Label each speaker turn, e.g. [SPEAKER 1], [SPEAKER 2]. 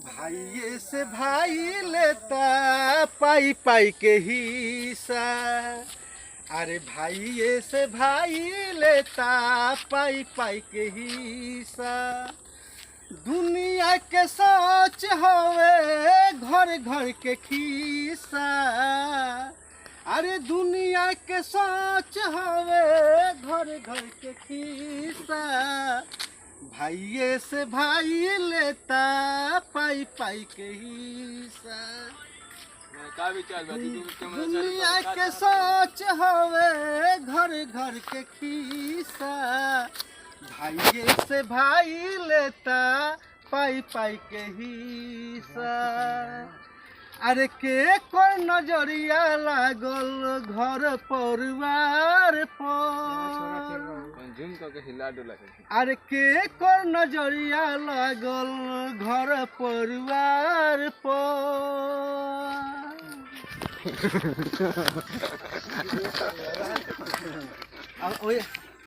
[SPEAKER 1] भाइये से भाई लेता पाई पाई के हिस्सा। अरे भाइये से भाई लेता पाई पाई के हिस्सा। दुनिया के सोच होवे घर घर के खिस्सा। अरे दुनिया के सोच होवे घर घर के खिस्सा। भाइये से भाई लेता पाई पाई के हिस्सा। दुनिया के सोच होवे घर घर के खिस्सा। भाइये से भाई लेता पाई पाई के हिस्सा। अरे के कोई नजरिया लागल घर परिवार पर। अरे के कोई नजरिया लागल घर परिवार पर।